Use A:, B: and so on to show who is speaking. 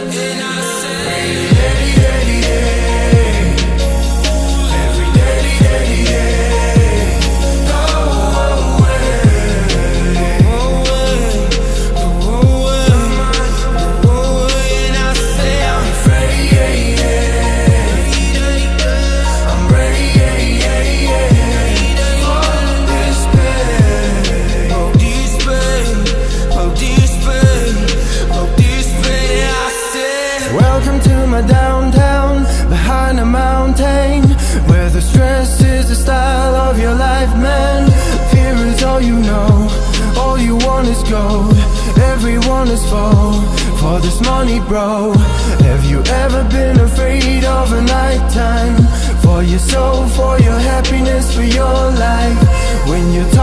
A: And I say,
B: welcome to my downtown, behind a mountain, where the stress is the style of your life, man. Fear is all you know, all you want is gold. Everyone is for this money, bro. Have you ever been afraid of a nighttime? For your soul, for your happiness, for your life. When you talk